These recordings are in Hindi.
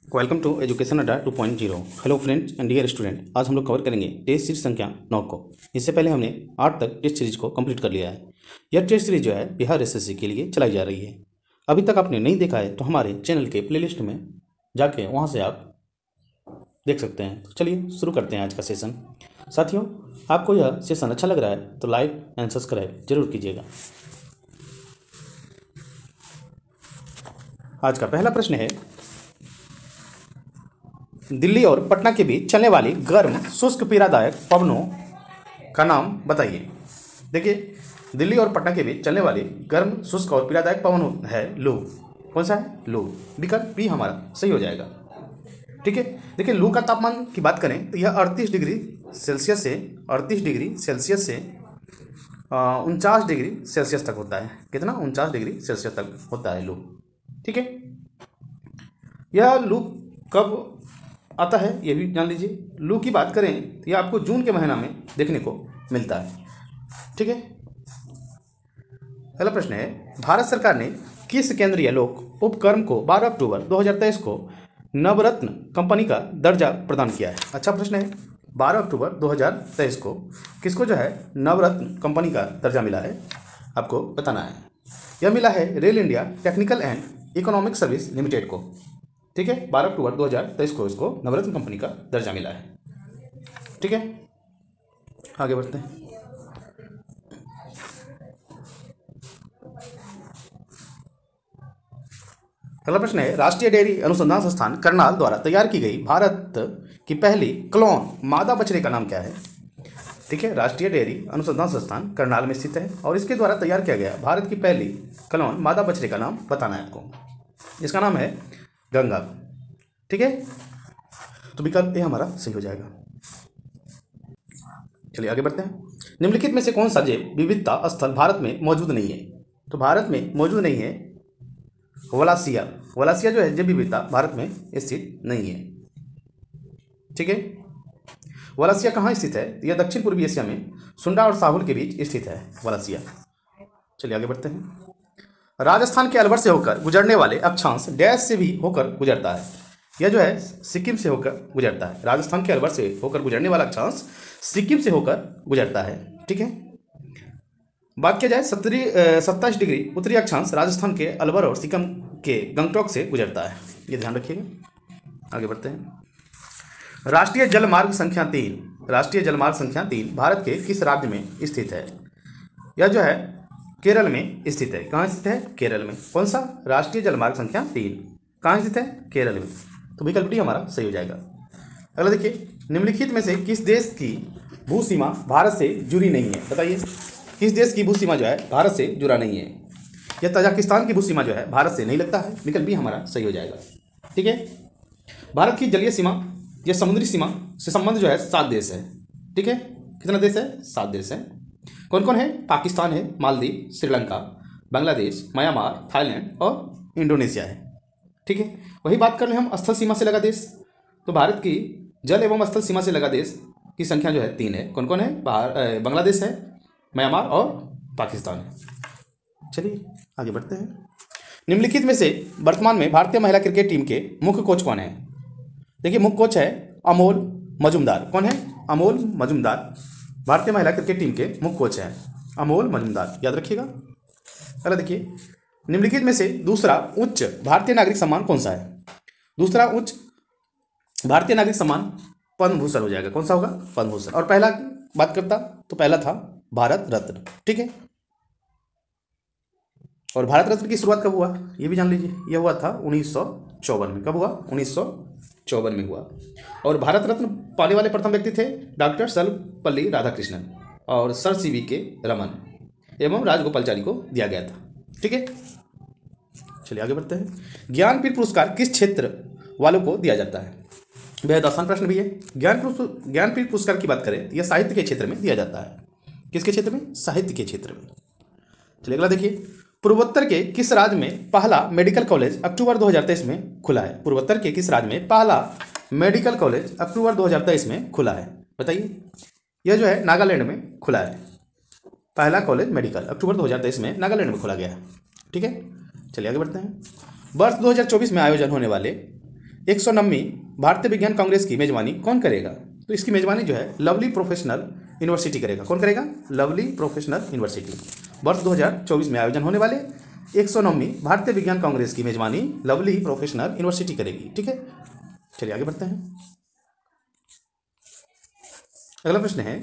Welcome to education Adda 2.0। Hello friends and dear student, आज हम लोग कवर करेंगे टेस्ट सीरीज संख्या 9 को। इससे पहले हमने 8 तक टेस्ट सीरीज को कंप्लीट कर लिया है। यह टेस्ट सीरीज जो है बिहार एसएससी के लिए चलाई जा रही है। अभी तक आपने नहीं देखा है तो हमारे चैनल के प्लेलिस्ट में जाके वहाँ से आप देख सकते हैं। तो चलिए शुरू करते हैं आज का सेशन। साथियों, आपको यह सेशन अच्छा लग रहा है तो लाइक एंड सब्सक्राइब जरूर कीजिएगा। आज का पहला प्रश्न है, दिल्ली और पटना के बीच चलने वाली गर्म शुष्क पीड़ादायक पवनों का नाम बताइए। देखिए, दिल्ली और पटना के बीच चलने वाली गर्म शुष्क और पीड़ादायक पवन है लू। कौन सा है? लू। विकल्प बी हमारा सही हो जाएगा। ठीक है, देखिए लू का तापमान की बात करें तो यह 38 डिग्री सेल्सियस से 49 डिग्री सेल्सियस तक होता है। कितना? 49 डिग्री सेल्सियस तक होता है लू। ठीक है, यह लू कब आता है ये भी जान लीजिए। लू की बात करें तो यह आपको जून के महीना में देखने को मिलता है। ठीक है, पहला प्रश्न है, भारत सरकार ने किस केंद्रीय लोक उपक्रम को 12 अक्टूबर 2023 को नवरत्न कंपनी का दर्जा प्रदान किया है? अच्छा प्रश्न है। 12 अक्टूबर 2023 को किसको जो है नवरत्न कंपनी का दर्जा मिला है, आपको बताना है। यह मिला है rail India technical and economic service limited को। ठीक है, 12 अक्टूबर 2023 को इसको नवरत्न कंपनी का दर्जा मिला है। ठीक है, आगे बढ़ते हैं। अगला प्रश्न है, राष्ट्रीय डेयरी अनुसंधान संस्थान करनाल द्वारा तैयार की गई भारत की पहली क्लोन मादा बछड़े का नाम क्या है? ठीक है, राष्ट्रीय डेयरी अनुसंधान संस्थान करनाल में स्थित है और इसके द्वारा तैयार किया गया भारत की पहली क्लोन मादा बछड़े का नाम बताना है आपको। इसका नाम है गंगा। ठीक है, तो विकल्प ए हमारा सही हो जाएगा। चलिए आगे बढ़ते हैं। निम्नलिखित में से कौन सा जैव विविधता स्थल भारत में मौजूद नहीं है? तो भारत में मौजूद नहीं है वलासिया। वलासिया जो है जैव विविधता भारत में स्थित नहीं है। ठीक है, वलासिया कहाँ स्थित है? यह दक्षिण पूर्वी एशिया में सुंडा और साहुल के बीच स्थित है वलासिया। चलिए आगे बढ़ते हैं। राजस्थान के अलवर से होकर गुजरने वाले अक्षांश डैश से भी होकर गुजरता है। यह जो है सिक्किम से होकर गुजरता है। राजस्थान के अलवर से होकर गुजरने वाला अक्षांश सिक्किम से होकर गुजरता है। ठीक है, बात किया जाए 27 डिग्री उत्तरी अक्षांश राजस्थान के अलवर और सिक्किम के गंगटोक से गुजरता है। ये ध्यान रखिएगा। आगे बढ़ते हैं। राष्ट्रीय जलमार्ग संख्या 3 भारत के किस राज्य में स्थित है? यह जो है केरल में स्थित है। कहाँ स्थित है? केरल में। कौन सा? राष्ट्रीय जलमार्ग संख्या 3 कहाँ स्थित है? केरल में। तो विकल्प डी हमारा सही हो जाएगा। अगला देखिए, निम्नलिखित में से किस देश की भू सीमा भारत से जुड़ी नहीं है? बताइए, किस देश की भू सीमा जो है भारत से जुड़ा नहीं है? यह तजाकिस्तान की भू सीमा जो है भारत से नहीं लगता है। विकल्प बी हमारा सही हो जाएगा। ठीक है, भारत की जलीय सीमा या समुद्री सीमा से संबंध जो है 7 देश है। ठीक है, कितना देश है? 7 देश है। कौन कौन है? पाकिस्तान है, मालदीव, श्रीलंका, बांग्लादेश, म्यांमार, थाईलैंड और इंडोनेशिया है। ठीक है, वही बात कर ले हम स्थल सीमा से लगा देश, तो भारत की जल एवं स्थल सीमा से लगा देश की संख्या जो है 3 है। कौन कौन है? बांग्लादेश है, म्यांमार और पाकिस्तान है। चलिए आगे बढ़ते हैं। निम्नलिखित में से वर्तमान में भारतीय महिला क्रिकेट टीम के मुख्य कोच कौन है? देखिए, मुख्य कोच है अमोल मजुमदार। कौन है? अमोल मजुमदार भारतीय महिला क्रिकेट टीम के मुख्य कोच हैं अमोल मजुमदार, याद रखिएगा। अगला देखिए, निम्नलिखित में से दूसरा उच्च भारतीय नागरिक सम्मान कौन सा है? दूसरा उच्च भारतीय नागरिक सम्मान पद्म भूषण हो जाएगा। कौन सा होगा? पद्म भूषण। और पहला बात करता तो पहला था भारत रत्न। ठीक है, और भारत रत्न की शुरुआत कब हुआ ये भी जान लीजिए। यह हुआ था 1954 में। कब हुआ? 1954 में हुआ। और भारत रत्न पाने वाले प्रथम व्यक्ति थे डॉक्टर सर्वपल्ली राधाकृष्णन और सर सीवी के रमन एवं राजगोपालचारी को दिया गया था। ठीक है, चलिए आगे बढ़ते हैं। ज्ञानपीठ पुरस्कार किस क्षेत्र वालों को दिया जाता है? बेहद आसान प्रश्न भी है। ज्ञानपीठ पुरस्कार की बात करें तो यह साहित्य के क्षेत्र में दिया जाता है। किसके क्षेत्र में? साहित्य के क्षेत्र में। चलिए अगला देखिए, पूर्वोत्तर के किस राज्य में पहला मेडिकल कॉलेज अक्टूबर 2023 में खुला है? पूर्वोत्तर के किस राज्य में पहला मेडिकल कॉलेज अक्टूबर 2023 में खुला है? बताइए। यह जो है नागालैंड में खुला है। पहला कॉलेज मेडिकल अक्टूबर 2023 में नागालैंड में खोला गया है। ठीक है, चलिए आगे बढ़ते हैं। वर्ष 2024 में आयोजन होने वाले 109वीं भारतीय विज्ञान कांग्रेस की मेजबानी कौन करेगा? तो इसकी मेजबानी जो है लवली प्रोफेशनल यूनिवर्सिटी करेगा। कौन करेगा? Lovely professional university. वर्ष 2024 में आयोजन होने वाले 109वीं भारतीय विज्ञान कांग्रेस की मेजबानी लवली प्रोफेशनल यूनिवर्सिटी करेगी। ठीक है, चलिए आगे बढ़ते हैं। अगला प्रश्न है,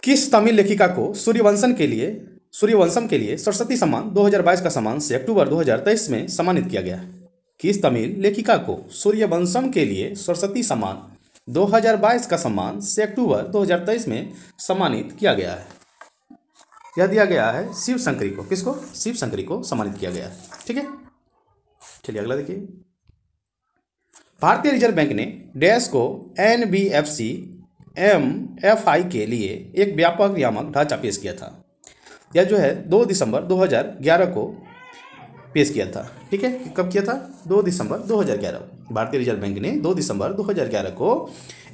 किस तमिल लेखिका को सूर्यवंशम के लिए सरस्वती सम्मान 2022 का सम्मान से अक्टूबर 2023 में सम्मानित किया गया? किस तमिल लेखिका को सूर्यवंशम के लिए सरस्वती सम्मान 2022 का सम्मान से अक्टूबर 2023 में सम्मानित किया गया है? यह दिया गया है शिव शंकरी को। किसको? शिव शंकरी को सम्मानित किया गया है। ठीक है, चलिए अगला देखिए। भारतीय रिजर्व बैंक ने डैश को NBFC MFI के लिए एक व्यापक नियामक ढांचा पेश किया था। यह जो है 2 दिसंबर 2011 को पेश किया था। ठीक है, कब किया था? 2 दिसंबर 2011। भारतीय रिजर्व बैंक ने 2 दिसंबर 2011 को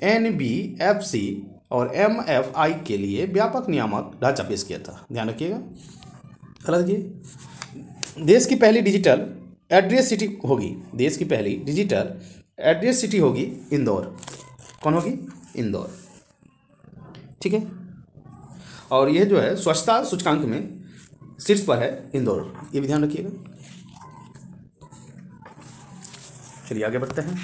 NBFC और MFI के लिए व्यापक नियामक ढांचा पेश किया था। ध्यान रखिएगा। अगला देखिए, देश की पहली डिजिटल एड्रेस सिटी होगी। देश की पहली डिजिटल एड्रेस सिटी होगी इंदौर। कौन होगी? इंदौर। ठीक है, और यह जो है स्वच्छता सूचकांक में शीर्ष पर है इंदौर, ये भी ध्यान रखिएगा। चलिए आगे बढ़ते हैं।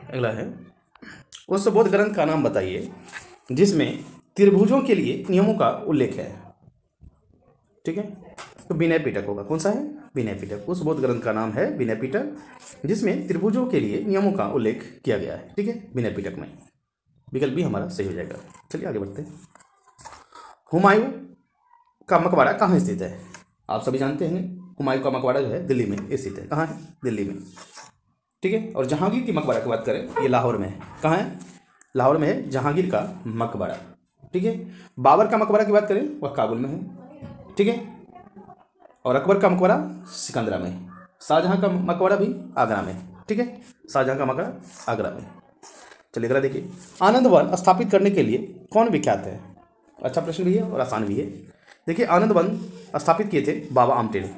अगला है, उस बोध ग्रंथ का नाम बताइए जिसमें त्रिभुजों के लिए नियमों का उल्लेख है। ठीक है, तो विनय पिटक होगा। कौन सा है? विनय पिटक। उस बोध ग्रंथ का नाम है विनय पिटक, जिसमें त्रिभुजों के लिए नियमों का उल्लेख किया गया है। ठीक है, विनय पिटक में विकल्प भी हमारा सही हो जाएगा। चलिए आगे बढ़ते हैं। हुमायूं का मकबरा कहाँ स्थित है? आप सभी जानते हैं हुमायूं का मकबरा जो है दिल्ली में स्थित है। कहाँ है? दिल्ली में। ठीक है, और जहांगीर की मकबरा की बात करें, ये लाहौर में है। कहाँ है? लाहौर में है जहांगीर का मकबरा। ठीक है, बाबर का मकबरा की बात करें, वह काबुल में है। ठीक है, और अकबर का मकबरा सिकंदरा में है। शाहजहां का मकबरा भी आगरा में है। ठीक है, शाहजहां का मकबरा आगरा में। चलिए अगला देखिए, आनंद वन स्थापित करने के लिए कौन विख्यात है? अच्छा प्रश्न भी है और आसान भी है। देखिए, आनंद वन स्थापित किए थे बाबा आमटे ने।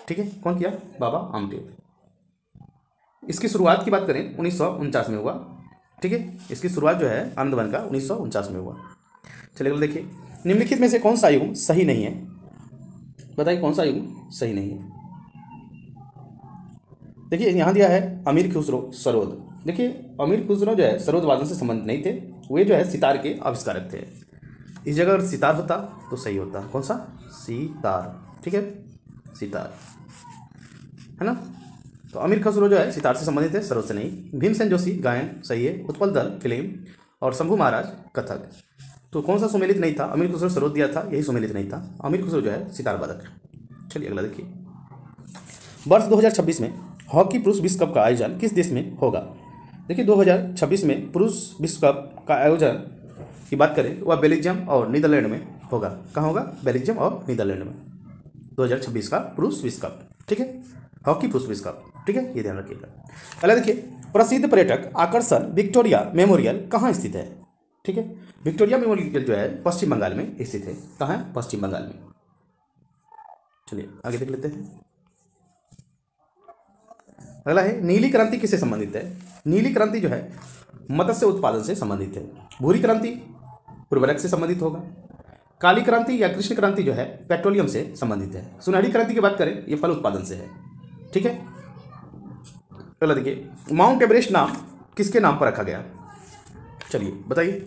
ठीक है, कौन किया? बाबा आमटे। इसकी शुरुआत की बात करें 1949 में हुआ। ठीक है, इसकी शुरुआत जो है आनंद वन का 1949 में हुआ। चलिए अगला देखिए, निम्नलिखित में से कौन सा युग सही नहीं है? बताइए कौन सा युग सही नहीं है? देखिए यहाँ दिया है अमीर खुसरो सरोद। देखिए अमीर खुसरो जो है सरोद वादन से संबंधित नहीं थे, वे जो है सितार के आविष्कारक थे। इस जगह अगर सितार होता तो सही होता। कौन सा? सितार। ठीक है, सितार है ना। तो अमीर खुसरो जो है सितार से संबंधित है, सरोद से नहीं। भीमसेन जोशी गायन सही है। उत्पल दल फिल्म और शंभू महाराज कथक। तो कौन सा सुमेलित नहीं था? अमीर खुसरो सरोद दिया था, यही सुमेलित नहीं था। अमीर खुसरो जो है सितार वादक। चलिए अगला देखिए, वर्ष 2026 में हॉकी पुरुष विश्व कप का आयोजन किस देश में होगा? देखिए 2026 में पुरुष विश्व कप का आयोजन की बात करें वह बेल्जियम और नीदरलैंड में होगा। कहाँ होगा? बेल्जियम और नीदरलैंड में 2026 का पुरुष विश्व कप। ठीक है, हॉकी पुरुष विश्व कप। ठीक है, ये ध्यान रखिएगा। अगला देखिए, प्रसिद्ध पर्यटक आकर्षण विक्टोरिया मेमोरियल कहाँ स्थित है? ठीक है, विक्टोरिया मेमोरियल जो है पश्चिम बंगाल में स्थित है। कहाँ है? पश्चिम बंगाल में। चलिए आगे देख लेते हैं। अगला है, नीली क्रांति किससे संबंधित है? नीली क्रांति जो है मत्स्य उत्पादन से संबंधित है। भूरी क्रांति उर्वरक से संबंधित होगा। काली क्रांति या कृष्ण क्रांति जो है पेट्रोलियम से संबंधित है। सुनहरी क्रांति की बात करें ये फल उत्पादन से है। ठीक है, अगला देखिए, माउंट एवरेस्ट नाम किसके नाम पर रखा गया? चलिए बताइए।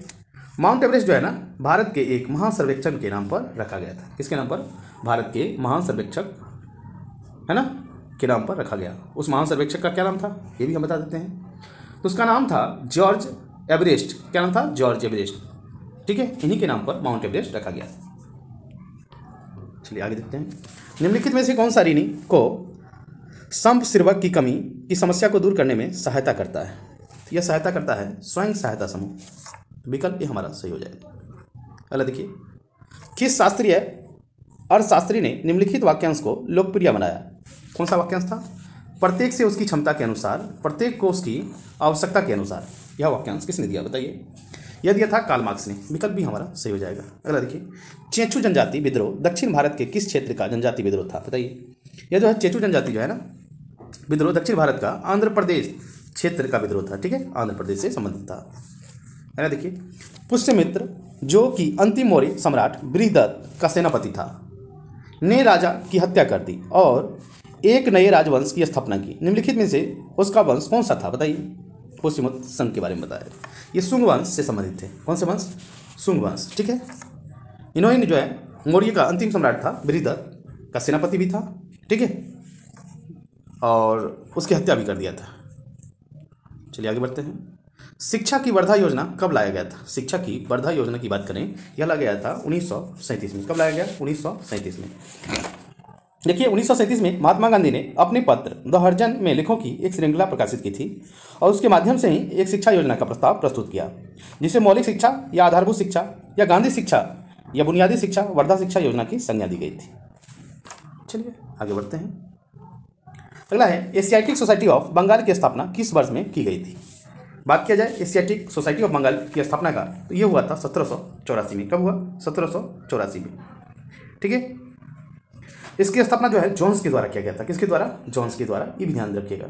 माउंट एवरेस्ट जो है ना भारत के एक महान सर्वेक्षण के नाम पर रखा गया था। किसके नाम पर? भारत के महान सर्वेक्षक है ना के नाम पर रखा गया। उस महान सर्वेक्षक का क्या नाम था ये भी हम बता देते हैं। तो उसका नाम था जॉर्ज एवरेस्ट। क्या नाम था? George Everest. ठीक है, इन्हीं के नाम पर माउंट एवरेस्ट रखा गया। चलिए आगे देखते हैं। निम्नलिखित में से कौन सा ऋणी को संपस्वीरक की कमी की समस्या को दूर करने में सहायता करता है? यह सहायता करता है स्वयं सहायता समूह। विकल्प ये हमारा सही हो जाएगा। अगला देखिए, किस शास्त्रीय अर्थशास्त्री ने निम्नलिखित वाक्यांश को लोकप्रिय बनाया? कौन सा वाक्यांश था? प्रत्येक से उसकी क्षमता के अनुसार, प्रत्येक को उसकी आवश्यकता के अनुसार। यह वाक्यांश किसने दिया बताइए। यह दिया था कार्ल मार्क्स ने। विकल्प भी हमारा सही हो जाएगा। अगला देखिए, चेंचू जनजाति विद्रोह दक्षिण भारत के किस क्षेत्र का जनजाति विद्रोह था बताइए। यह जो है चेंचू जनजाति जो है ना विद्रोह दक्षिण भारत का आंध्र प्रदेश क्षेत्र का विद्रोह था। ठीक है, आंध्र प्रदेश से संबंधित था। है ना, देखिए, पुष्यमित्र जो कि अंतिम मौर्य सम्राट बृहदत्त का सेनापति था ने राजा की हत्या कर दी और एक नए राजवंश की स्थापना की। निम्नलिखित में से उसका वंश कौन सा था बताइए। पुष्यमित्र संघ के बारे में बताया। ये शुंग वंश से संबंधित थे। कौन से वंश? शुंग वंश। ठीक है, इन्होंने जो है मौर्य का अंतिम सम्राट था, बृहदत्त का सेनापति भी था। ठीक है, और उसकी हत्या भी कर दिया था। चलिए आगे बढ़ते हैं। शिक्षा की वर्धा योजना कब लाया गया था? शिक्षा की वर्धा योजना की बात करें, यह लाया गया था 1937 में। कब लाया गया? 1937 में। देखिए, 1937 में महात्मा गांधी ने अपने पत्र द हर्जन में लेखों की एक श्रृंखला प्रकाशित की थी और उसके माध्यम से ही एक शिक्षा योजना का प्रस्ताव प्रस्तुत किया, जिसे मौलिक शिक्षा या आधारभूत शिक्षा या गांधी शिक्षा या बुनियादी शिक्षा वर्धा शिक्षा योजना की संज्ञा दी गई थी। चलिए आगे बढ़ते हैं। अगला है, एशियाटिक सोसाइटी ऑफ बंगाल की स्थापना किस वर्ष में की गई थी? बात किया जाए एशियाटिक सोसाइटी ऑफ बंगाल की स्थापना का, तो ये हुआ था 1784 में। कब हुआ? 1784 में। ठीक है, इसकी स्थापना जो है जोन्स के द्वारा किया गया था। किसके द्वारा? जोन्स के द्वारा। ये भी ध्यान रखिएगा।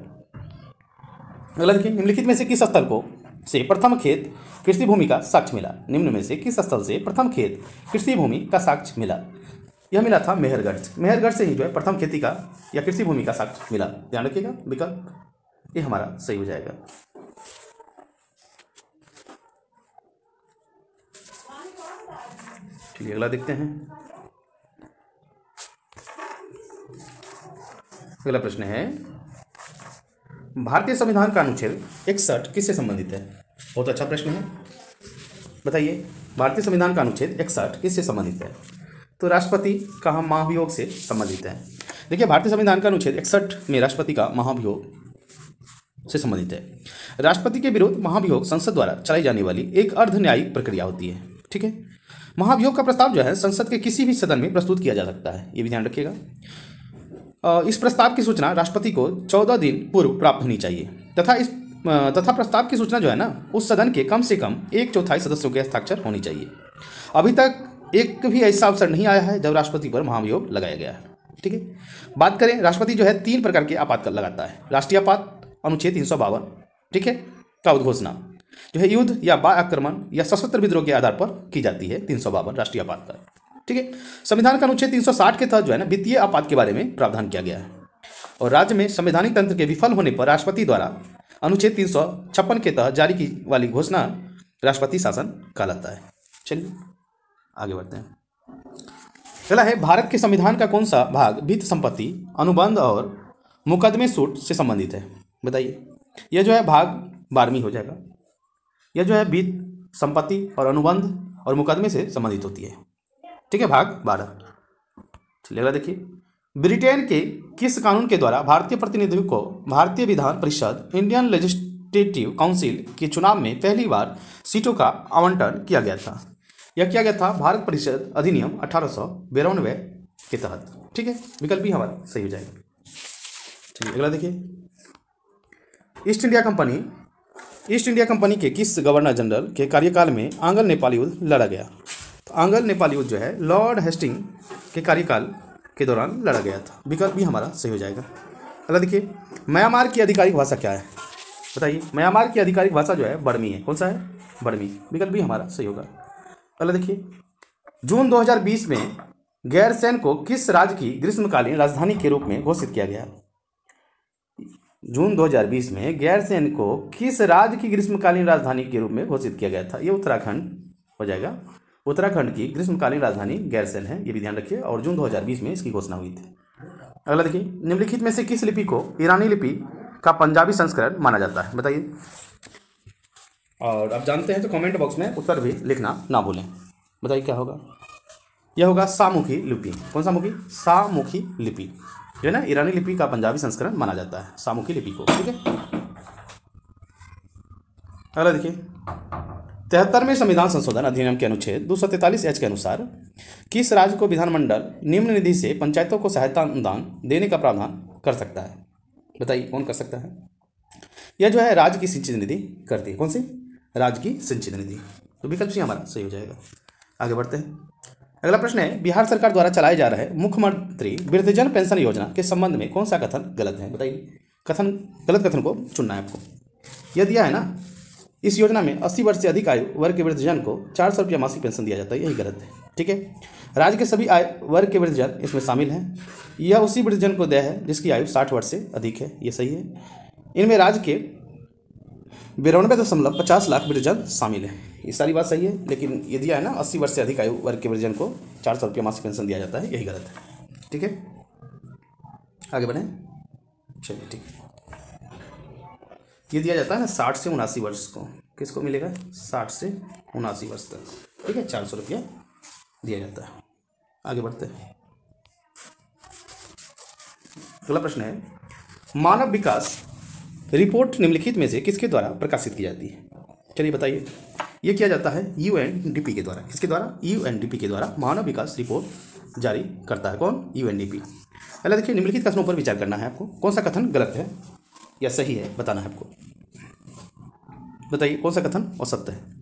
अगला देखिए, निम्नलिखित में से किस स्थल को से प्रथम खेत कृषि भूमि का साक्ष्य मिला? निम्न में से किस स्थल से प्रथम खेत कृषि भूमि का साक्ष्य मिला? यह मिला था मेहरगढ़। मेहरगढ़ से ही जो है प्रथम खेती का या कृषि भूमि का साक्ष्य मिला। ध्यान रखिएगा, विकल्प ये हमारा सही हो जाएगा। चलिए अगला देखते हैं। अगला प्रश्न है, भारतीय संविधान का अनुच्छेद 61 किससे संबंधित है? बहुत अच्छा प्रश्न है, बताइए। भारतीय संविधान का अनुच्छेद 61 किससे संबंधित है? तो राष्ट्रपति का महाभियोग से संबंधित है। देखिए, भारतीय संविधान का अनुच्छेद 61 में राष्ट्रपति का महाभियोग से संबंधित है। राष्ट्रपति के विरुद्ध महाभियोग संसद द्वारा चलाई जाने वाली एक अर्ध न्यायिक प्रक्रिया होती है। ठीक है, महाभियोग का प्रस्ताव जो है संसद के किसी भी सदन में प्रस्तुत किया जा सकता है। ये भी ध्यान रखिएगा। इस प्रस्ताव की सूचना राष्ट्रपति को 14 दिन पूर्व प्राप्त होनी चाहिए तथा प्रस्ताव की सूचना जो है ना उस सदन के कम से कम 1/4 सदस्यों के हस्ताक्षर होनी चाहिए। अभी तक एक भी ऐसा अवसर नहीं आया है जब राष्ट्रपति पर महाभियोग लगाया गया है। ठीक है, बात करें, राष्ट्रपति जो है 3 प्रकार के आपात लगाता है। राष्ट्रीय आपात अनुच्छेद 352, ठीक है, का उद्घोषणा जो है युद्ध या बाह्य आक्रमण या सशस्त्र विद्रोह के आधार पर की जाती है। 352 राष्ट्रीय आपात का। ठीक है, संविधान का अनुच्छेद 360 के तहत जो है ना वित्तीय आपात के बारे में प्रावधान किया गया है और राज्य में संवैधानिक तंत्र के विफल होने पर राष्ट्रपति द्वारा अनुच्छेद 356 के तहत जारी की वाली घोषणा राष्ट्रपति शासन कहलाता है। चलिए आगे बढ़ते हैं। अगला है, भारत के संविधान का कौन सा भाग वित्त संपत्ति, अनुबंध और मुकदमे सूट से संबंधित है? बताइए। यह जो है भाग 12वीं हो जाएगा। यह जो है वित्त संपत्ति और अनुबंध और मुकदमे से संबंधित होती है। ठीक है, भाग 12। चलिए अगला देखिए, ब्रिटेन के किस कानून के द्वारा भारतीय प्रतिनिधियों को भारतीय Vidhan Parishad Indian legislative council के चुनाव में पहली बार सीटों का आवंटन किया गया था? यह किया गया था भारत परिषद अधिनियम 1892 के तहत। ठीक है, विकल्प भी हमारा सही हो जाएगा। चलिए अगला देखिए, ईस्ट इंडिया कंपनी के किस गवर्नर जनरल के कार्यकाल में आंग्ल नेपाल युद्ध लड़ा गया? तो आंग्ल नेपाल युद्ध जो है लॉर्ड हेस्टिंग के कार्यकाल के दौरान लड़ा गया था। विकल्प भी हमारा सही हो जाएगा। अगला देखिए, म्यांमार की आधिकारिक भाषा क्या है? बताइए। म्यांमार की आधिकारिक भाषा जो है बर्मी है। कौन सा है? बर्मी। विकल्प भी हमारा सही होगा। अगला देखिए, जून 2020 में गैरसैंण को किस राज्य की ग्रीष्मकालीन राजधानी के रूप में घोषित किया गया? जून 2020 में गैरसैंण को किस राज्य की ग्रीष्मकालीन राजधानी के रूप में घोषित किया गया था? ये उत्तराखंड हो जाएगा। उत्तराखंड की ग्रीष्मकालीन राजधानी गैरसैंण है, ये भी ध्यान रखिए, और जून 2020 में इसकी घोषणा हुई थी। अगला देखिए, निम्नलिखित में से किस लिपि को ईरानी लिपि का पंजाबी संस्करण माना जाता है? बताइए। और आप जानते हैं तो कमेंट बॉक्स में उत्तर भी लिखना ना भूलें। बताइए क्या होगा? यह होगा सामुखी लिपि। कौन सा मुखी? सामुखी लिपि जो है ना ईरानी लिपि का पंजाबी संस्करण माना जाता है, सामुखी लिपि को। ठीक है, अगला देखिए, 73वें संविधान संशोधन अधिनियम के अनुच्छेद 243H के अनुसार किस राज्य को विधानमंडल निम्न निधि से पंचायतों को सहायता अनुदान देने का प्रावधान कर सकता है? बताइए कौन कर सकता है? यह जो है राज्य की सिंचित निधि करती है। कौन सी? राज्य की सिंचित निधि। तो विकल्प सी हमारा सही हो जाएगा। आगे बढ़ते हैं। अगला प्रश्न है, बिहार सरकार द्वारा चलाए जा रहे मुख्यमंत्री वृद्धजन पेंशन योजना के संबंध में कौन सा कथन गलत है? बताइए। गलत कथन को चुनना है आपको। यह दिया है ना, इस योजना में 80 वर्ष से अधिक आयु वर्ग के वृद्धजन को 400 रुपया मासिक पेंशन दिया जाता है, यही गलत है। ठीक है, राज्य के सभी आय वर्ग के वृद्धजन इसमें शामिल हैं। यह उसी वृद्धजन को देय है जिसकी आयु 60 वर्ष से अधिक है, ये सही है। इनमें राज्य के 92.50 लाख वृद्धजन शामिल है, ये सारी बात सही है। लेकिन ये दिया है ना, 80 वर्ष से अधिक आयु वर्ग के वृद्धजन को 400 रुपया मासिक पेंशन दिया जाता है, यही गलत है। ठीक है, आगे बढ़ें। चलिए ठीक है, ये दिया जाता है ना 60 से 79 वर्ष को, किसको मिलेगा? 60 से 79 वर्ष तक। ठीक है, 400 रुपया दिया जाता है। आगे बढ़ते हैं। अगला प्रश्न है, मानव विकास रिपोर्ट निम्नलिखित में से किसके द्वारा प्रकाशित की जाती है? चलिए बताइए। ये किया जाता है यूएनडीपी के द्वारा। किसके द्वारा? यूएनडीपी के द्वारा मानव विकास रिपोर्ट जारी करता है। कौन? यूएनडीपी। पहले देखिए, निम्नलिखित कथनों पर विचार करना है आपको। कौन सा कथन गलत है या सही है बताना है आपको। बताइए कौन सा कथन असत्य है।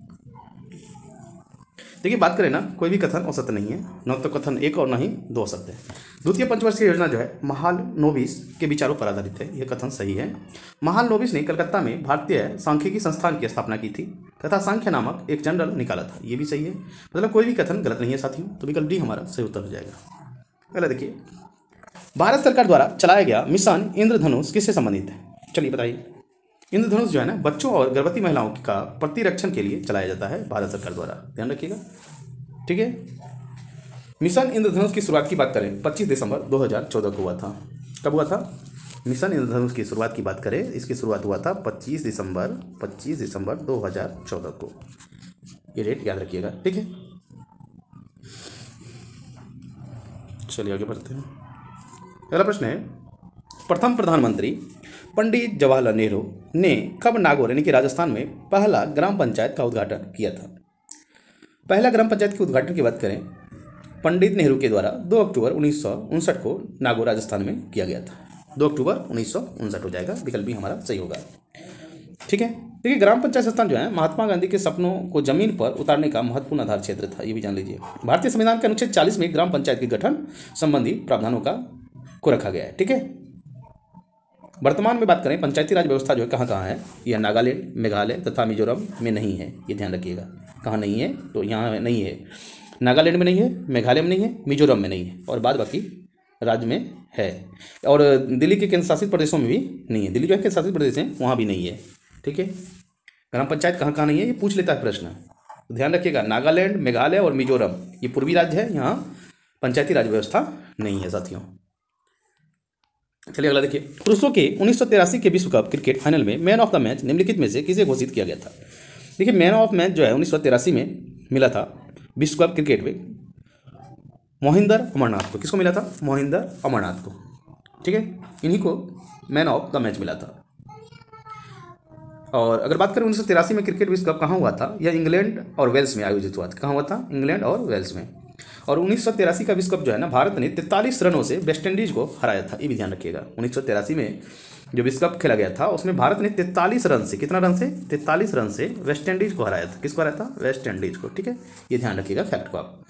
देखिए, बात करें ना, कोई भी कथन असत्य नहीं है, न तो कथन एक और न ही दो असत्य है। द्वितीय पंचवर्षीय योजना जो है महालनोबिस के विचारों पर आधारित है, यह कथन सही है। महालनोबिस ने कलकत्ता में भारतीय सांख्यिकी संस्थान की स्थापना की थी तथा सांख्य नामक एक जर्नल निकाला था, ये भी सही है। मतलब कोई भी कथन गलत नहीं है साथियों, तो विकल्प डी हमारा सही उत्तर हो जाएगा। अगला देखिए, भारत सरकार द्वारा चलाया गया मिशन इंद्रधनुष किससे संबंधित है? चलिए बताइए। इंद्रधनुष जो है ना, बच्चों और गर्भवती महिलाओं का प्रतिरक्षण के लिए चलाया जाता है भारत सरकार द्वारा, ध्यान रखिएगा। ठीक है, मिशन इंद्रधनुष की शुरुआत की बात करें 25 दिसंबर 2014 को हुआ था। कब हुआ था? मिशन इंद्रधनुष की शुरुआत की बात करें, इसकी शुरुआत हुआ था 25 दिसंबर 2014 को। ये डेट याद रखिएगा। ठीक है, चलिए आगे बढ़ते हैं। अगला प्रश्न है, प्रथम प्रधानमंत्री पंडित जवाहरलाल नेहरू ने कब नागौर यानी कि राजस्थान में पहला ग्राम पंचायत का उद्घाटन किया था? पहला ग्राम पंचायत के उद्घाटन की बात करें, पंडित नेहरू के द्वारा 2 अक्टूबर 1959 को नागौर राजस्थान में किया गया था। 2 अक्टूबर 1959 हो जाएगा, विकल्प भी हमारा सही होगा। ठीक है, देखिए, ग्राम पंचायत स्थान जो है महात्मा गांधी के सपनों को जमीन पर उतारने का महत्वपूर्ण आधार क्षेत्र था, ये भी जान लीजिए। भारतीय संविधान के अनुच्छेद 40 में ग्राम पंचायत के गठन संबंधी प्रावधानों को रखा गया है। ठीक है, वर्तमान में बात करें, पंचायती राज व्यवस्था जो है कहाँ कहाँ है? यह नागालैंड, मेघालय तथा मिजोरम में नहीं है, ये ध्यान रखिएगा। कहाँ नहीं है? तो यहाँ नहीं है, नागालैंड में नहीं है, मेघालय में नहीं है, मिजोरम में नहीं है, और बाद बाकी राज्य में है। और दिल्ली के केंद्र शासित प्रदेशों में भी नहीं है। दिल्ली जो है केंद्र शासित प्रदेश है, वहाँ भी नहीं है। ठीक है, ग्राम पंचायत कहाँ कहाँ नहीं है ये पूछ लेता है प्रश्न, तो ध्यान रखिएगा। नागालैंड, मेघालय और मिजोरम ये पूर्वी राज्य है, यहाँ पंचायती राज व्यवस्था नहीं है साथियों। चलिए अगला देखिए, पुरुषों के 1983 के विश्व कप क्रिकेट फाइनल में मैन ऑफ द मैच निम्नलिखित में से किसे घोषित किया गया था? देखिए, मैन ऑफ मैच जो है 1983 में मिला था विश्व कप क्रिकेट में मोहिंदर अमरनाथ को। किसको मिला था? मोहिंदर अमरनाथ को। ठीक है, इन्हीं को मैन ऑफ द मैच मिला था। और अगर बात करें 1983 में क्रिकेट विश्व कप कहाँ हुआ था? यह इंग्लैंड और वेल्स में आयोजित हुआ था। कहाँ हुआ था? इंग्लैंड और वेल्स में। और 1983 का विश्व कप जो है ना, भारत ने 43 रनों से वेस्ट इंडीज को हराया था, ये भी ध्यान रखिएगा। 1983 में जो विश्व कप खेला गया था उसमें भारत ने 43 रन से, कितना रन से? 43 रन से वेस्ट इंडीज को हराया था। किसको हराया था? वेस्ट इंडीज को। ठीक है, ये ध्यान रखिएगा फैक्ट को आप।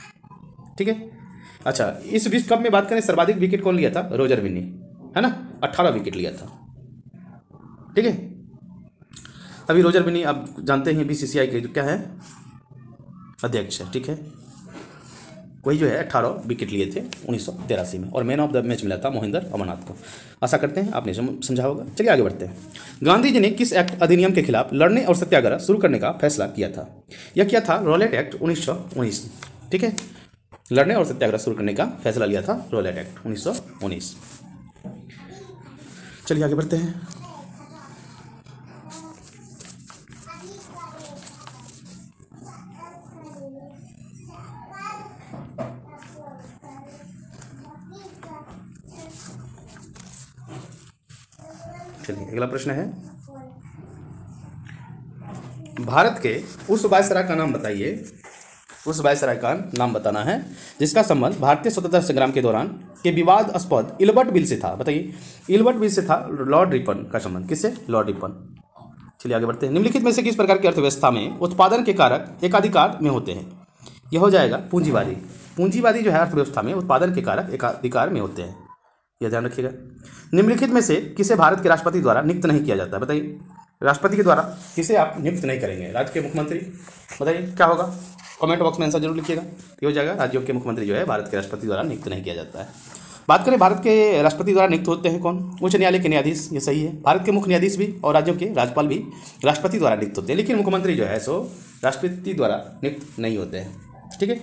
ठीक है, अच्छा, इस विश्व कप में बात करें सर्वाधिक विकेट कौन लिया था? रोजर विनी, है ना, 18 विकेट लिया था। ठीक है, अभी रोजर विनी आप जानते हैं बीसीसीआई के जो क्या है अध्यक्ष है। ठीक है, वही जो है 18 विकेट लिए थे 1983 में, और मैन ऑफ द मैच मिला था मोहिंदर अमरनाथ को। आशा करते हैं आपने समझा होगा। चलिए आगे बढ़ते हैं। गांधी जी ने किस एक्ट अधिनियम के खिलाफ लड़ने और सत्याग्रह शुरू करने का फैसला किया था? यह किया था रॉलेट एक्ट 1919। ठीक है, लड़ने और सत्याग्रह शुरू करने का फैसला लिया था रॉलेट एक्ट 1919। चलिए आगे बढ़ते हैं। चलिए अगला प्रश्न है, भारत के उस वायसराय का नाम बताइए। उस वायसराय का नाम बताना है जिसका संबंध भारतीय स्वतंत्रता संग्राम के दौरान के विवादास्पद इल्बर्ट बिल से था। बताइए, इल्बर्ट बिल से था लॉर्ड रिपन का संबंध। किससे? Lord Ripon. चलिए आगे बढ़ते हैं। निम्नलिखित में से किस प्रकार की अर्थव्यवस्था में उत्पादन के कारक एकाधिकार में होते हैं? यह हो जाएगा पूंजीवादी। पूंजीवादी जो है अर्थव्यवस्था में उत्पादन के कारक एकाधिकार में होते हैं, यह ध्यान रखिएगा। निम्नलिखित में से किसे भारत के राष्ट्रपति द्वारा नियुक्त नहीं किया जाता है? बताइए, राष्ट्रपति के द्वारा किसे आप नियुक्त नहीं करेंगे? राज्य के मुख्यमंत्री। बताइए क्या होगा, कमेंट बॉक्स में आंसर जरूर लिखिएगा। ये हो जाएगा राज्यों के मुख्यमंत्री जो है भारत के राष्ट्रपति द्वारा नियुक्त नहीं किया जाता है। बात करें भारत के राष्ट्रपति द्वारा नियुक्त होते हैं कौन? उच्च न्यायालय के न्यायाधीश, ये सही है। भारत के मुख्य न्यायाधीश भी और राज्यों के राज्यपाल भी राष्ट्रपति द्वारा नियुक्त होते हैं, लेकिन मुख्यमंत्री जो है सो राष्ट्रपति द्वारा नियुक्त नहीं होते हैं। ठीक है,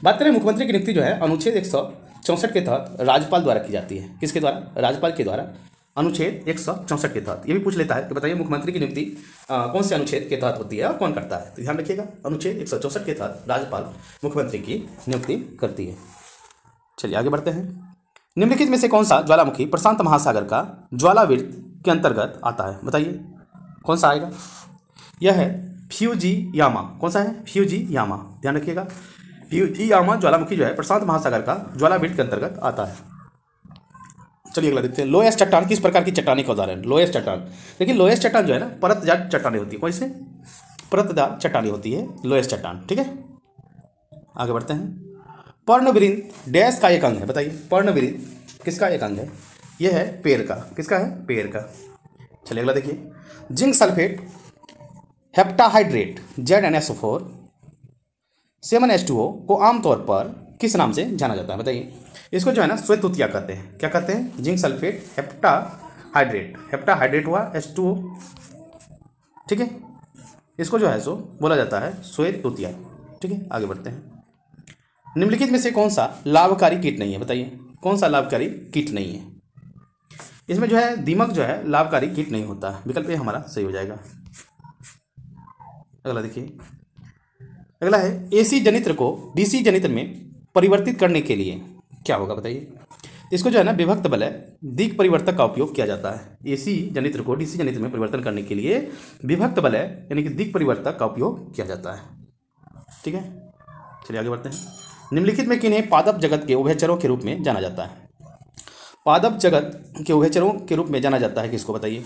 बात करें मुख्यमंत्री की नियुक्ति जो है अनुच्छेद 164 के तहत राज्यपाल द्वारा की जाती है। किसके द्वारा? राज्यपाल के द्वारा, अनुच्छेद 164 के तहत। ये भी पूछ लेता है कि बताइए मुख्यमंत्री की नियुक्ति कौन से अनुच्छेद के तहत होती है और कौन करता है? तो ध्यान रखिएगा, अनुच्छेद 164 के तहत राज्यपाल मुख्यमंत्री की नियुक्ति करती है। चलिए आगे बढ़ते हैं। निम्नलिखित में से कौन सा ज्वालामुखी प्रशांत महासागर का ज्वालावृत्त के अंतर्गत आता है? बताइए कौन सा आएगा? यह है फ्यूजीयामा। कौन सा है? फ्यूजीयामा। ध्यान रखिएगा, फ्यूजीयामा ज्वालामुखी जो है प्रशांत महासागर का ज्वालावृत्त के अंतर्गत आता है। चलिए अगला देखते हैं। लोएस्ट चट्टान किस प्रकार की चट्टानी का उदाहरण? लोएस्ट चट्टान, देखिए लोएस्ट चट्टान जो है ना परतदार चट्टानी होती है। कौन से? परतदार चट्टानी होती है लोएस्ट चट्टान। ठीक है, आगे बढ़ते हैं। पर्णवृंत डैश का एक अंग है? बताइए पर्णवृंत किसका एक अंग है? यह है पेड़ का। किसका है? पेड़ का। चलिए अगला देखिए। Zinc sulphate heptahydrate ZnSO4 7H2O को आमतौर पर किस नाम से जाना जाता है? बताइए। इसको जो है ना श्वेत तुतिया कहते हैं। क्या कहते हैं? जिंक सल्फेट हेप्टाहाइड्रेट, हेप्टाहाइड्रेट हुआ H2O। ठीक है, इसको जो है सो बोला जाता है श्वेत तुतिया। ठीक है, आगे बढ़ते हैं। निम्नलिखित में से कौन सा लाभकारी कीट नहीं है? बताइए कौन सा लाभकारी कीट नहीं है? इसमें जो है दीमक जो है लाभकारी कीट नहीं होता। विकल्प ए हमारा सही हो जाएगा। अगला देखिए, अगला है एसी जनित्र को डीसी जनित्र में परिवर्तित करने के लिए क्या होगा? बताइए। इसको जो है ना विभक्त बलय दिक् परिवर्तक का उपयोग किया जाता है। एसी जनित्र को डीसी जनित्र में परिवर्तन करने के लिए विभक्त बलय यानी कि दिक् परिवर्तक का उपयोग किया जाता है। ठीक है, चलिए आगे बढ़ते हैं। निम्नलिखित में किन्हें पादप जगत के उभयचरों के रूप में जाना जाता है? पादप जगत के उभयचरों के रूप में जाना जाता है किसको? बताइए।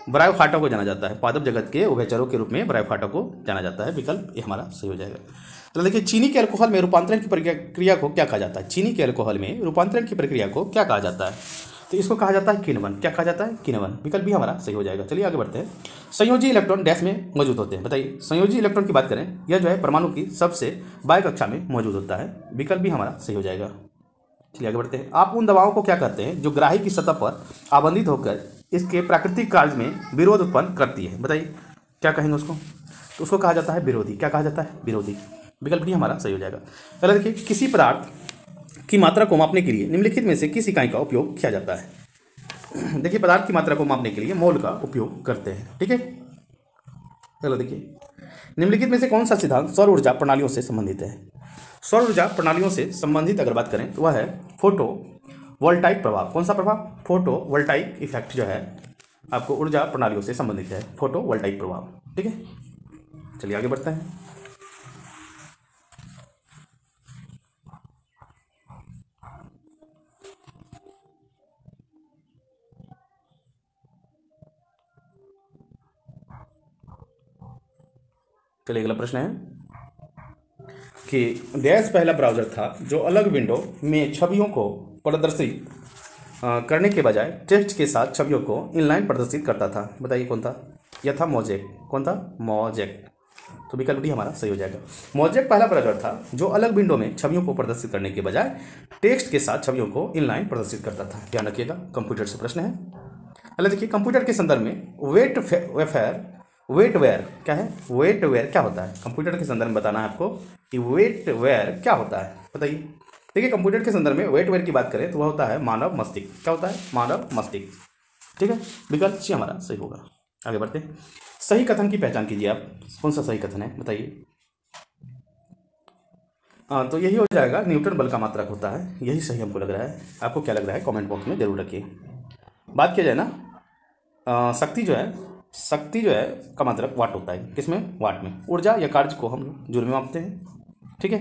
ब्रायोफाइटा को जाना जाता है। पादप जगत के उभयचरों के रूप में ब्रायोफाइटा को जाना जाता है। विकल्प ये हमारा सही हो जाएगा। तो देखिए, चीनी के अल्कोहल में रूपांतरण की प्रक्रिया को क्या कहा जाता है? चीनी के अल्कोहल में रूपांतरण की प्रक्रिया को क्या कहा जाता है? तो इसको कहा जाता है किण्वन। क्या कहा जाता है? किण्वन। विकल्प भी हमारा सही हो जाएगा। चलिए आगे बढ़ते हैं। संयोजी इलेक्ट्रॉन डैश में मौजूद होते हैं? बताइए। संयोजी इलेक्ट्रॉन की बात करें, यह जो है परमाणु की सबसे बाह्य कक्षा में मौजूद होता है। विकल्प भी हमारा सही हो जाएगा। चलिए आगे बढ़ते हैं। आप उन दवाओं को क्या करते हैं जो ग्राही की सतह पर आबंधित होकर इसके प्राकृतिक कार्य में विरोध उत्पन्न करती है? बताइए क्या कहेंगे उसको? तो उसको कहा जाता है विरोधी। क्या कहा जाता है? विरोधी। विकल्प भी हमारा सही हो जाएगा। अगला देखिए, किसी पदार्थ की मात्रा को मापने के लिए निम्नलिखित में से किस इकाई का उपयोग किया जाता है? देखिए, पदार्थ की मात्रा को मापने के लिए मोल का उपयोग करते हैं। ठीक है, चलो देखिए, निम्नलिखित में से कौन सा सिद्धांत सौर ऊर्जा प्रणालियों से संबंधित है? सौर ऊर्जा प्रणालियों से संबंधित अगर बात करें तो वह है फोटो वोल्टाइक प्रभाव। कौन सा प्रभाव? फोटो वोल्टाइक इफेक्ट जो है आपको ऊर्जा प्रणालियों से संबंधित है, फोटो वोल्टाइक प्रभाव। ठीक है, चलिए आगे बढ़ते हैं। चलिए अगला प्रश्न है कि डैश पहला ब्राउज़र था जो अलग विंडो में छवियों को प्रदर्शित करने के बजाय टेक्स्ट के साथ छवियों को इनलाइन प्रदर्शित करता था? बताइए कौन था? यह था मोजेक। कौन था? मोजेक। तो विकल्प डी हमारा सही हो जाएगा। मोजेक पहला ब्राउज़र था जो अलग विंडो में छवियों को प्रदर्शित करने के बजाय टेक्स्ट के साथ छवियों को इनलाइन प्रदर्शित करता था। ध्यान रखिएगा, कंप्यूटर से प्रश्न है। अगला देखिए, कंप्यूटर के संदर्भ में वेटवेयर क्या है? वेटवेयर क्या होता है? कंप्यूटर के संदर्भ में बताना है आपको कि वेटवेयर क्या होता है। बताइए। देखिए, कंप्यूटर के संदर्भ में वेटवेयर की बात करें तो वह होता है मानव मस्तिष्क। क्या होता है? मानव मस्तिष्क। ठीक है, विकल्प सी हमारा सही होगा। आगे बढ़ते हैं। सही कथन की पहचान कीजिए आप। कौन सा सही कथन है? बताइए। तो यही हो जाएगा, न्यूटन बल का मात्रक होता है। यही सही हमको लग रहा है। आपको क्या लग रहा है कमेंट बॉक्स में जरूर रखिए। बात किया जाए ना, शक्ति जो है का मात्रक वाट होता है। किसमें? वाट में। ऊर्जा या कार्य को हम जूल में मापते हैं। ठीक है,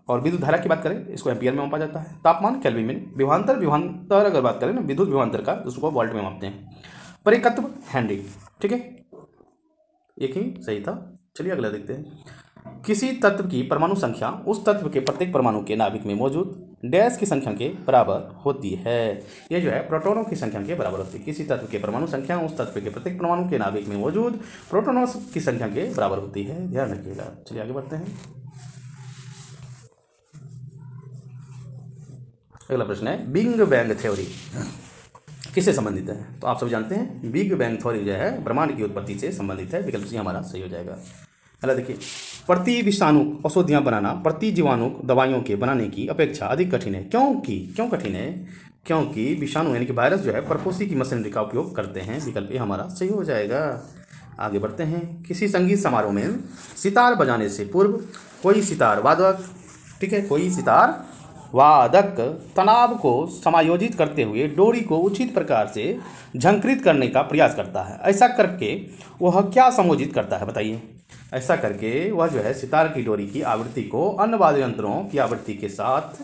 और विद्युत धारा की बात करें इसको एम्पियर में मापा जाता है। तापमान केल्विन में। विभवांतर अगर बात करें ना, विद्युत विभवांतर का उसको वोल्ट में मापते हैं। परिकत्व हेनरी। ठीक है, एक ही सही था। चलिए अगला देखते हैं। किसी तत्व की परमाणु संख्या उस तत्व के प्रत्येक परमाणु के नाभिक में मौजूद डैश की संख्या के बराबर होती है। ये जो है प्रोटॉनों की संख्या के बराबर होती है। किसी तत्व के परमाणु संख्या उस तत्व के प्रत्येक परमाणु के नाभिक में मौजूद प्रोटॉनों की संख्या के बराबर होती है, ध्यान रखिएगा। चलिए आगे बढ़ते हैं। अगला प्रश्न है बिग बैंग थ्योरी किससे संबंधित है? तो आप सब जानते हैं बिग बैंग थ्योरी जो है ब्रह्मांड की उत्पत्ति से संबंधित है। विकल्प सी हमारा सही हो जाएगा। अगला देखिए, प्रति विषाणु औषधियाँ बनाना प्रति जीवाणु दवाइयों के बनाने की अपेक्षा अधिक कठिन है। क्यों कठिन है? क्योंकि विषाणु यानी कि वायरस जो है परपोषी की मशीनरी का उपयोग करते हैं। विकल्प ए हमारा सही हो जाएगा। आगे बढ़ते हैं। किसी संगीत समारोह में सितार बजाने से पूर्व कोई सितार वादक, ठीक है, कोई सितार वादक तनाव को समायोजित करते हुए डोरी को उचित प्रकार से झंकृत करने का प्रयास करता है। ऐसा करके वह क्या समायोजित करता है बताइए? ऐसा करके वह जो है सितार की डोरी की आवृत्ति को अन्य वाद्य यंत्रों की आवृत्ति के साथ,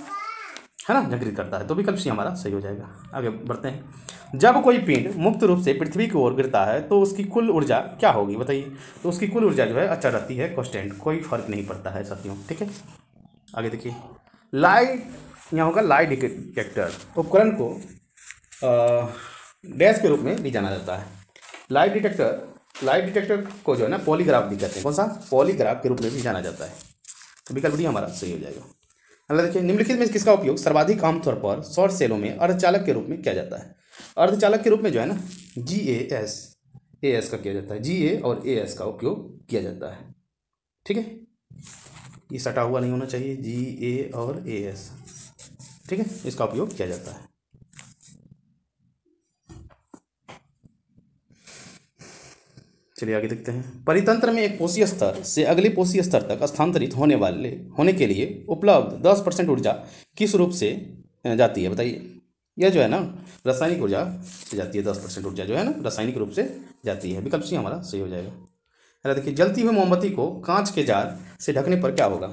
है ना, झंकृत करता है। तो विकल्प सी हमारा सही हो जाएगा। आगे बढ़ते हैं। जब कोई पिंड मुक्त रूप से पृथ्वी की ओर गिरता है तो उसकी कुल ऊर्जा क्या होगी बताइए? तो उसकी कुल ऊर्जा जो है अचर रहती है, कांस्टेंट, कोई फर्क नहीं पड़ता है साथियों, ठीक है। आगे देखिए, लाइट, यहाँ होगा लाइट डिटेक्टर उपकरण को डैश के रूप में भी जाना जाता है। लाइट डिटेक्टर को जो है ना पॉलीग्राफ भी कहते हैं। कौन सा? पॉलीग्राफ के रूप में भी जाना जाता है। तो विकल्प डी हमारा सही हो जाएगा। अगला देखिए, निम्नलिखित में किसका उपयोग सर्वाधिक आमतौर पर सौर सेलों में अर्धचालक के रूप में किया जाता है? अर्धचालक के रूप में जो है ना GAS का किया जाता है। GA और AS का उपयोग किया जाता है, ठीक है। ये सटा हुआ नहीं होना चाहिए, GA और AS, ठीक है, इसका उपयोग किया जाता है। चलिए आगे देखते हैं। परितंत्र में एक कोशीय स्तर से अगले कोशीय स्तर तक स्थानांतरित होने के लिए उपलब्ध 10% ऊर्जा किस रूप से जाती है बताइए? यह जो है ना रासायनिक ऊर्जा से जाती है। 10% ऊर्जा जो है ना रासायनिक रूप से जाती है। विकल्प सी हमारा सही हो जाएगा। अरे देखिए, जलती हुई मोमबत्ती को कांच के जार से ढकने पर क्या होगा?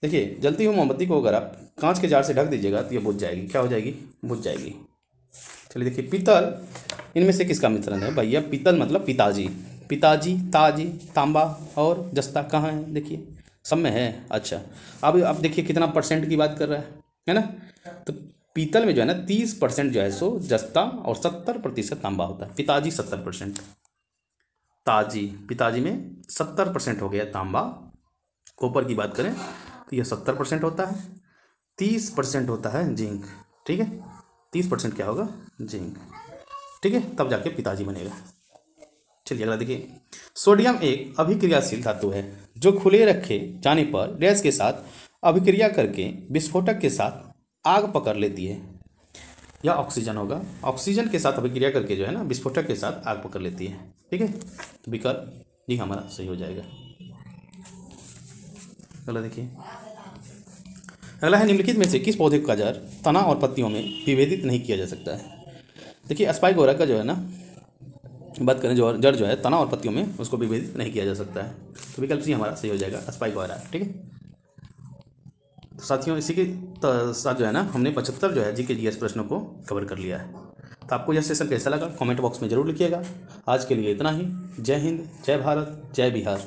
देखिए, जलती हुई मोमबत्ती को अगर आप कांच के जार से ढक दीजिएगा तो ये बुझ जाएगी। क्या हो जाएगी? बुझ जाएगी। चलिए देखिए, पीतल इनमें से किसका मिश्रण है भैया? पीतल मतलब पिताजी, ताजी, तांबा और जस्ता कहाँ है? देखिए सब में है। अच्छा, अब देखिए कितना परसेंट की बात कर रहा है ना। तो पीतल में जो है ना 30% जो है सो जस्ता और 70% तांबा होता है। पिताजी 70%, पिताजी में 70% हो गया तांबा। कॉपर की बात करें तो यह 70% होता है। 30% होता है जिंक, ठीक है। 30% क्या होगा? जिंक, ठीक है, तब जाके पिताजी बनेगा। चलिए अगला देखिए, सोडियम एक अभिक्रियाशील धातु है जो खुले रखे जाने पर गैस के साथ अभिक्रिया करके विस्फोटक के साथ आग पकड़ लेती है। या ऑक्सीजन होगा, ऑक्सीजन के साथ अभिक्रिया करके जो है ना विस्फोटक के साथ आग पकड़ लेती है, ठीक है। विकल्प डी हमारा सही हो जाएगा। अगला देखिए, अगला है निम्नलिखित में से किस पौधे का जड़ तना और पत्तियों में विभेदित नहीं किया जा सकता है? देखिए, अस्पाइगोरा का जो है ना बात करें, जो जड़ जो है तना और पत्तियों में उसको विभेदित नहीं किया जा सकता है। तो विकल्प सी हमारा सही हो जाएगा, अस्पाइगोरा, ठीक है। तो साथियों, इसी के साथ जो है ना हमने 75 जो है GK GS प्रश्नों को कवर कर लिया है। तो आपको यह सेशन कैसा लगा कमेंट बॉक्स में जरूर लिखिएगा। आज के लिए इतना ही। जय हिंद, जय भारत, जय बिहार।